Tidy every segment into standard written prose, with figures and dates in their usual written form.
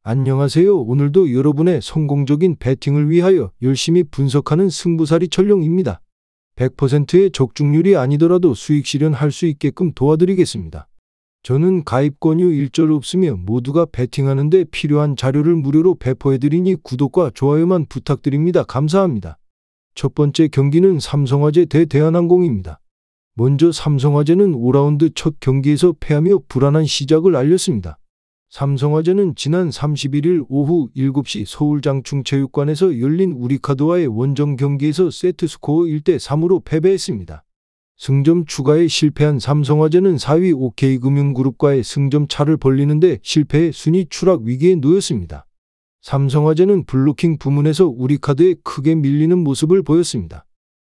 안녕하세요. 오늘도 여러분의 성공적인 배팅을 위하여 열심히 분석하는 승부사리 철룡입니다. 100%의 적중률이 아니더라도 수익 실현할 수 있게끔 도와드리겠습니다. 저는 가입 권유 일절 없으며 모두가 배팅하는 데 필요한 자료를 무료로 배포해드리니 구독과 좋아요만 부탁드립니다. 감사합니다. 첫 번째 경기는 삼성화재 대 대한항공입니다. 먼저 삼성화재는 5라운드 첫 경기에서 패하며 불안한 시작을 알렸습니다. 삼성화재는 지난 31일 오후 7시 서울 장충체육관에서 열린 우리카드와의 원정 경기에서 세트스코어 1대3으로 패배했습니다. 승점 추가에 실패한 삼성화재는 4위 OK금융그룹과의 승점 차를 벌리는데 실패해 순위 추락 위기에 놓였습니다. 삼성화재는 블로킹 부문에서 우리카드에 크게 밀리는 모습을 보였습니다.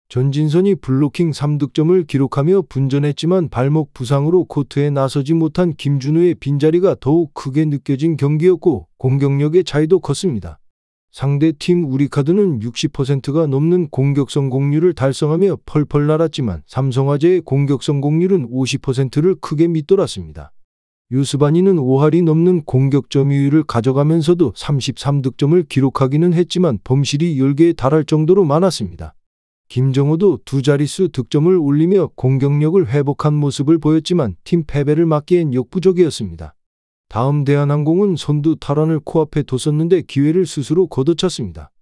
전진선이 블로킹 3득점을 기록하며 분전했지만 발목 부상으로 코트에 나서지 못한 김준우의 빈자리가 더욱 크게 느껴진 경기였고 공격력의 차이도 컸습니다. 상대팀 우리카드는 60%가 넘는 공격 성공률을 달성하며 펄펄 날았지만 삼성화재의 공격 성공률은 50%를 크게 밑돌았습니다. 유스바니는 5할이 넘는 공격 점유율을 가져가면서도 33득점을 기록하기는 했지만 범실이 10개에 달할 정도로 많았습니다. 김정호도 두 자릿수 득점을 올리며 공격력을 회복한 모습을 보였지만 팀 패배를 막기엔 역부족이었습니다. 다음 대한항공은 선두 탈환을 코앞에 뒀었는데 기회를 스스로 걷어찼습니다.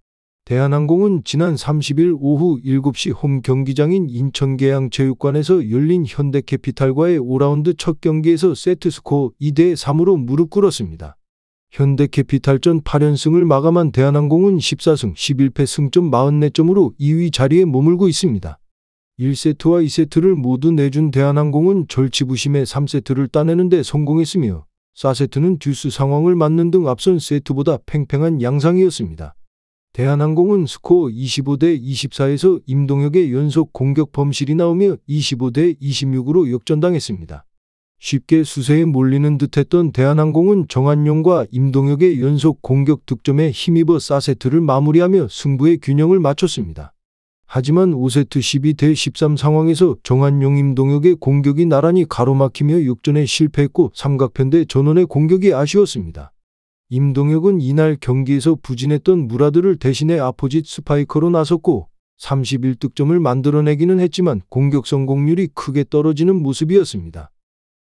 대한항공은 지난 30일 오후 7시 홈 경기장인 인천계양체육관에서 열린 현대캐피탈과의 5라운드 첫 경기에서 세트스코어 2대3으로 무릎 꿇었습니다. 현대캐피탈전 8연승을 마감한 대한항공은 14승 11패 승점 44점으로 2위 자리에 머물고 있습니다. 1세트와 2세트를 모두 내준 대한항공은 절치부심의 3세트를 따내는 데 성공했으며 4세트는 듀스 상황을 맞는 등 앞선 세트보다 팽팽한 양상이었습니다. 대한항공은 스코어 25대 24에서 임동혁의 연속 공격 범실이 나오며 25대 26으로 역전당했습니다. 쉽게 수세에 몰리는 듯했던 대한항공은 정한용과 임동혁의 연속 공격 득점에 힘입어 4세트를 마무리하며 승부의 균형을 맞췄습니다. 하지만 5세트 12대 13 상황에서 정한용 임동혁의 공격이 나란히 가로막히며 역전에 실패했고 삼각편대 전원의 공격이 아쉬웠습니다. 임동혁은 이날 경기에서 부진했던 무라드를 대신해 아포짓 스파이커로 나섰고 31득점을 만들어내기는 했지만 공격 성공률이 크게 떨어지는 모습이었습니다.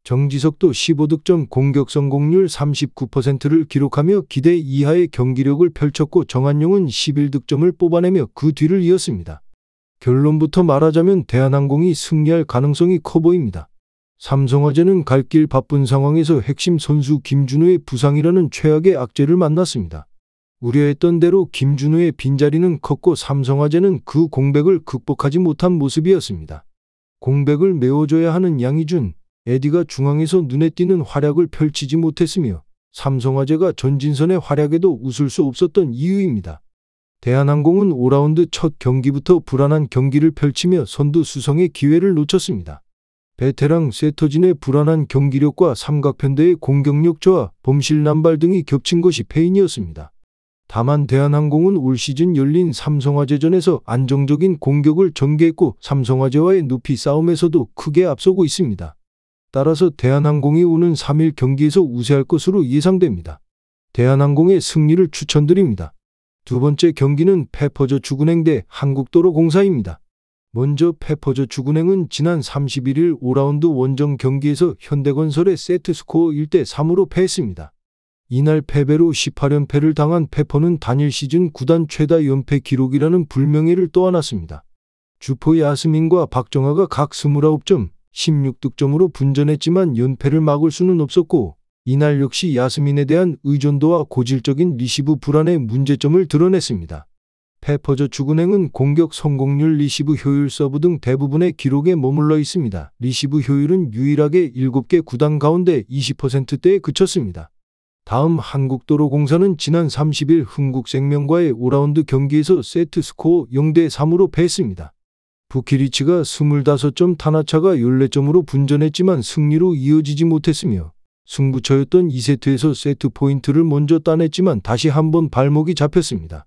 정지석도 15득점 공격 성공률 39%를 기록하며 기대 이하의 경기력을 펼쳤고 정한용은 11득점을 뽑아내며 그 뒤를 이었습니다. 결론부터 말하자면 대한항공이 승리할 가능성이 커 보입니다. 삼성화재는 갈 길 바쁜 상황에서 핵심 선수 김준우의 부상이라는 최악의 악재를 만났습니다. 우려했던 대로 김준우의 빈자리는 컸고 삼성화재는 그 공백을 극복하지 못한 모습이었습니다. 공백을 메워줘야 하는 양희준, 에디가 중앙에서 눈에 띄는 활약을 펼치지 못했으며 삼성화재가 전진선의 활약에도 웃을 수 없었던 이유입니다. 대한항공은 5라운드 첫 경기부터 불안한 경기를 펼치며 선두 수성의 기회를 놓쳤습니다. 베테랑 세터진의 불안한 경기력과 삼각편대의 공격력 저하, 범실 남발 등이 겹친 것이 패인이었습니다. 다만 대한항공은 올 시즌 열린 삼성화재전에서 안정적인 공격을 전개했고 삼성화재와의 높이 싸움에서도 크게 앞서고 있습니다. 따라서 대한항공이 오는 3일 경기에서 우세할 것으로 예상됩니다. 대한항공의 승리를 추천드립니다. 두 번째 경기는 페퍼저축은행 대 한국도로공사입니다. 먼저 페퍼저축은행은 지난 31일 5라운드 원정 경기에서 현대건설의 세트스코어 1대3으로 패했습니다. 이날 패배로 18연패를 당한 페퍼는 단일 시즌 구단 최다 연패 기록이라는 불명예를 떠안았습니다. 주포 야스민과 박정아가 각 29점, 16득점으로 분전했지만 연패를 막을 수는 없었고 이날 역시 야스민에 대한 의존도와 고질적인 리시브 불안의 문제점을 드러냈습니다. 페퍼저축은행은 공격 성공률, 리시브 효율, 서브 등 대부분의 기록에 머물러 있습니다. 리시브 효율은 유일하게 7개 구단 가운데 20%대에 그쳤습니다. 다음 한국도로공사는 지난 30일 흥국생명과의 5라운드 경기에서 세트스코어 0대3으로 패했습니다. 부키리치가 25점, 타나차가 14점으로 분전했지만 승리로 이어지지 못했으며 승부처였던 2세트에서 세트 포인트를 먼저 따냈지만 다시 한번 발목이 잡혔습니다.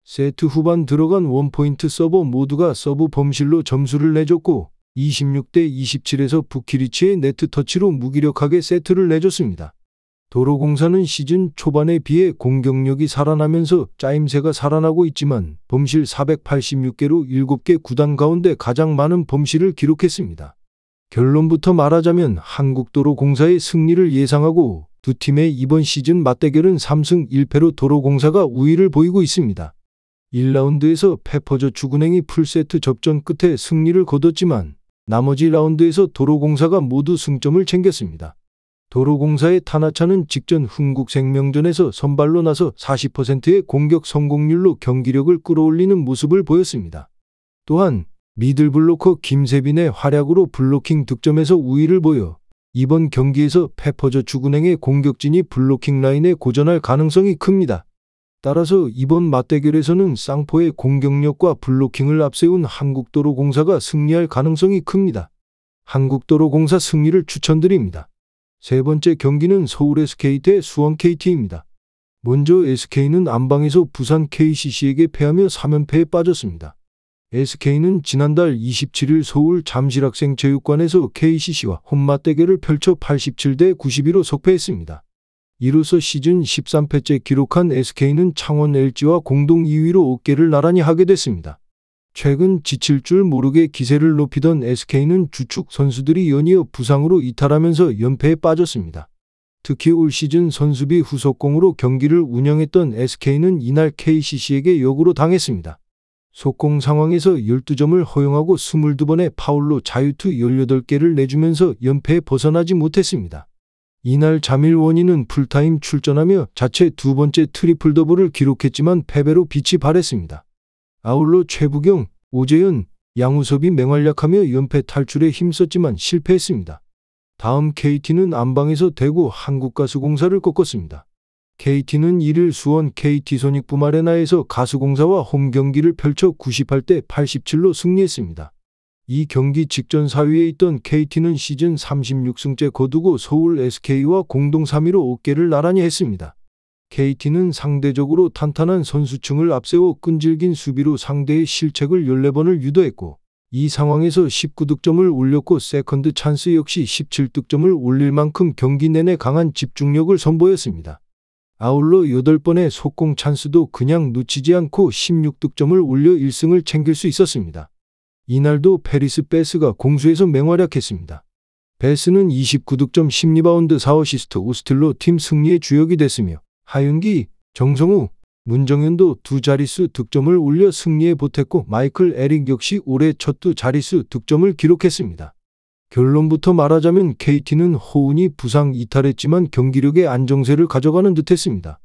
세트 후반 들어간 원포인트 서버 모두가 서브 범실로 점수를 내줬고 26대 27에서 부키리치의 네트 터치로 무기력하게 세트를 내줬습니다. 도로공사는 시즌 초반에 비해 공격력이 살아나면서 짜임새가 살아나고 있지만 범실 486개로 7개 구단 가운데 가장 많은 범실을 기록했습니다. 결론부터 말하자면 한국도로공사의 승리를 예상하고 두 팀의 이번 시즌 맞대결은 3승 1패로 도로공사가 우위를 보이고 있습니다. 1라운드에서 페퍼저축은행이 풀세트 접전 끝에 승리를 거뒀지만 나머지 라운드에서 도로공사가 모두 승점을 챙겼습니다. 도로공사의 타나차는 직전 흥국생명전에서 선발로 나서 40%의 공격 성공률로 경기력을 끌어올리는 모습을 보였습니다. 또한 미들블로커 김세빈의 활약으로 블로킹 득점에서 우위를 보여 이번 경기에서 페퍼저축은행의 공격진이 블로킹 라인에 고전할 가능성이 큽니다. 따라서 이번 맞대결에서는 쌍포의 공격력과 블로킹을 앞세운 한국도로공사가 승리할 가능성이 큽니다. 한국도로공사 승리를 추천드립니다. 세 번째 경기는 서울 SK 대 수원 KT입니다. 먼저 SK는 안방에서 부산 KCC에게 패하며 3연패에 빠졌습니다. SK는 지난달 27일 서울 잠실학생체육관에서 KCC와 홈맞대결을 펼쳐 87대 92로 석패했습니다. 이로써 시즌 13패째 기록한 SK는 창원 LG와 공동 2위로 어깨를 나란히 하게 됐습니다. 최근 지칠 줄 모르게 기세를 높이던 SK는 주축 선수들이 연이어 부상으로 이탈하면서 연패에 빠졌습니다. 특히 올 시즌 선수비 후속공으로 경기를 운영했던 SK는 이날 KCC에게 역으로 당했습니다. 속공 상황에서 12점을 허용하고 22번의 파울로 자유투 18개를 내주면서 연패에 벗어나지 못했습니다. 이날 자밀원이는 풀타임 출전하며 자체 두 번째 트리플 더블을 기록했지만 패배로 빛이 발했습니다. 아울러 최부경, 오재현, 양우섭이 맹활약하며 연패 탈출에 힘썼지만 실패했습니다. 다음 KT는 안방에서 대구 한국가스공사를 꺾었습니다. KT는 1일 수원 KT소닉붐 아레나에서 가스공사와 홈 경기를 펼쳐 98대 87로 승리했습니다. 이 경기 직전 4위에 있던 KT는 시즌 36승째 거두고 서울 SK와 공동 3위로 어깨를 나란히 했습니다. KT는 상대적으로 탄탄한 선수층을 앞세워 끈질긴 수비로 상대의 실책을 14번을 유도했고 이 상황에서 19득점을 올렸고 세컨드 찬스 역시 17득점을 올릴 만큼 경기 내내 강한 집중력을 선보였습니다. 아울러 8번의 속공 찬스도 그냥 놓치지 않고 16득점을 올려 1승을 챙길 수 있었습니다. 이날도 페리스 베스가 공수에서 맹활약했습니다. 베스는 29득점 10리바운드 4어시스트 5스틸로 팀 승리의 주역이 됐으며 하윤기, 정성우, 문정현도 두 자릿수 득점을 올려 승리에 보탰고 마이클 에릭 역시 올해 첫 두 자릿수 득점을 기록했습니다. 결론부터 말하자면 KT는 허운이 부상 이탈했지만 경기력의 안정세를 가져가는 듯했습니다.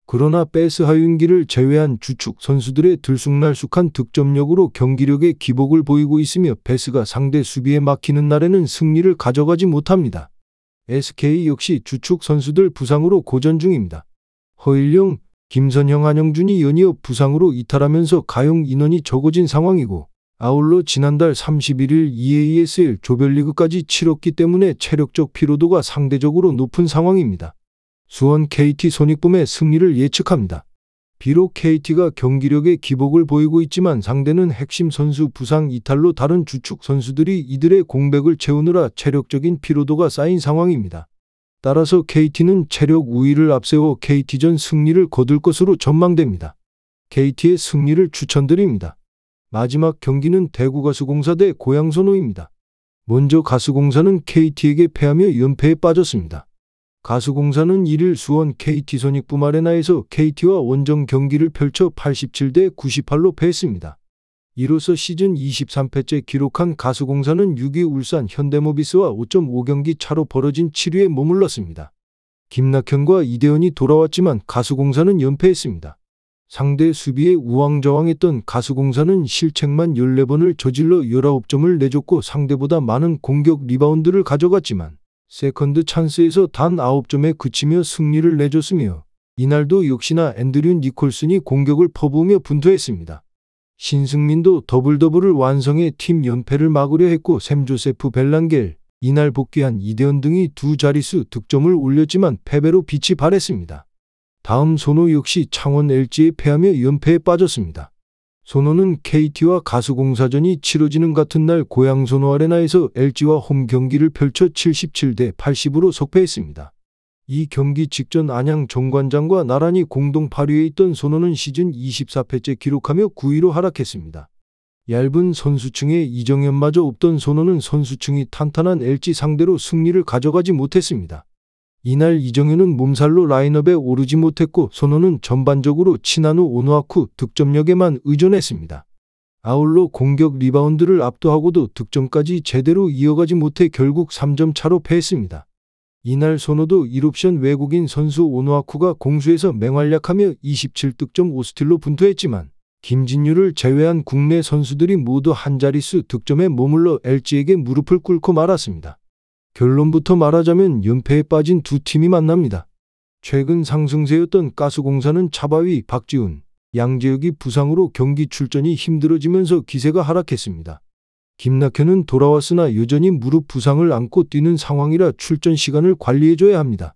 그러나 베스 하윤기를 제외한 주축 선수들의 들쑥날쑥한 득점력으로 경기력의 기복을 보이고 있으며 베스가 상대 수비에 막히는 날에는 승리를 가져가지 못합니다. SK 역시 주축 선수들 부상으로 고전 중입니다. 허일영, 김선형, 한영준이 연이어 부상으로 이탈하면서 가용 인원이 적어진 상황이고 아울러 지난달 31일 EASL 조별리그까지 치렀기 때문에 체력적 피로도가 상대적으로 높은 상황입니다. 수원 KT 소닉붐의 승리를 예측합니다. 비록 KT가 경기력의 기복을 보이고 있지만 상대는 핵심 선수 부상 이탈로 다른 주축 선수들이 이들의 공백을 채우느라 체력적인 피로도가 쌓인 상황입니다. 따라서 KT는 체력 우위를 앞세워 KT전 승리를 거둘 것으로 전망됩니다. KT의 승리를 추천드립니다. 마지막 경기는 대구 가스공사 대 고양선호입니다. 먼저 가스공사는 KT에게 패하며 연패에 빠졌습니다. 가스공사는 1일 수원 KT소닉붐 아레나에서 KT와 원정 경기를 펼쳐 87대 98로 패했습니다. 이로써 시즌 23패째 기록한 가스공사는 6위 울산 현대모비스와 5.5경기 차로 벌어진 7위에 머물렀습니다. 김낙현과 이대현이 돌아왔지만 가스공사는 연패했습니다. 상대 수비에 우왕좌왕했던 가스공사는 실책만 14번을 저질러 19점을 내줬고 상대보다 많은 공격 리바운드를 가져갔지만 세컨드 찬스에서 단 9점에 그치며 승리를 내줬으며 이날도 역시나 앤드류 니콜슨이 공격을 퍼부으며 분투했습니다. 신승민도 더블더블을 완성해 팀 연패를 막으려 했고 샘조세프 벨랑겔, 이날 복귀한 이대현 등이 두 자릿수 득점을 올렸지만 패배로 빛이 발했습니다. 다음 손호 역시 창원 LG에 패하며 연패에 빠졌습니다. 손호는 KT와 가스공사전이 치러지는 같은 날 고양 손호 아레나에서 LG와 홈 경기를 펼쳐 77대 80으로 석패했습니다. 이 경기 직전 안양 정관장과 나란히 공동 8위에 있던 손호는 시즌 24패째 기록하며 9위로 하락했습니다. 얇은 선수층에 이정현마저 없던 손호는 선수층이 탄탄한 LG 상대로 승리를 가져가지 못했습니다. 이날 이정현은 몸살로 라인업에 오르지 못했고 손호는 전반적으로 치나누 오누아쿠 득점력에만 의존했습니다. 아울러 공격 리바운드를 압도하고도 득점까지 제대로 이어가지 못해 결국 3점 차로 패했습니다. 이날 손호도 1옵션 외국인 선수 오누아쿠가 공수에서 맹활약하며 27득점 5스틸로 분투했지만 김진유를 제외한 국내 선수들이 모두 한 자릿수 득점에 머물러 LG에게 무릎을 꿇고 말았습니다. 결론부터 말하자면 연패에 빠진 두 팀이 만납니다. 최근 상승세였던 가스공사는 차바위 박지훈, 양재혁이 부상으로 경기 출전이 힘들어지면서 기세가 하락했습니다. 김낙현은 돌아왔으나 여전히 무릎 부상을 안고 뛰는 상황이라 출전 시간을 관리해줘야 합니다.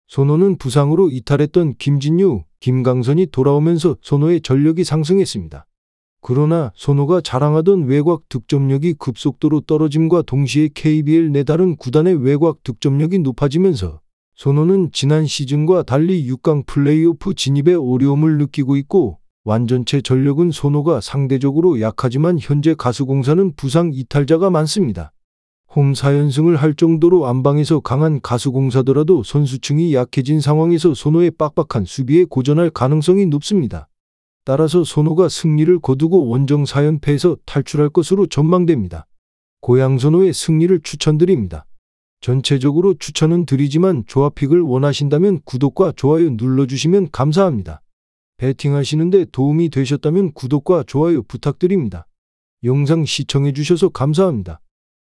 손호는 부상으로 이탈했던 김진유, 김강선이 돌아오면서 손호의 전력이 상승했습니다. 그러나 손호가 자랑하던 외곽 득점력이 급속도로 떨어짐과 동시에 KBL 내 다른 구단의 외곽 득점력이 높아지면서 손호는 지난 시즌과 달리 6강 플레이오프 진입에 어려움을 느끼고 있고 완전체 전력은 손호가 상대적으로 약하지만 현재 가수공사는 부상 이탈자가 많습니다. 홈 4연승을 할 정도로 안방에서 강한 가수공사더라도 선수층이 약해진 상황에서 손호의 빡빡한 수비에 고전할 가능성이 높습니다. 따라서 손호가 승리를 거두고 원정 4연패에서 탈출할 것으로 전망됩니다. 고양 손호의 승리를 추천드립니다. 전체적으로 추천은 드리지만 조합픽을 원하신다면 구독과 좋아요 눌러주시면 감사합니다. 배팅하시는데 도움이 되셨다면 구독과 좋아요 부탁드립니다. 영상 시청해주셔서 감사합니다.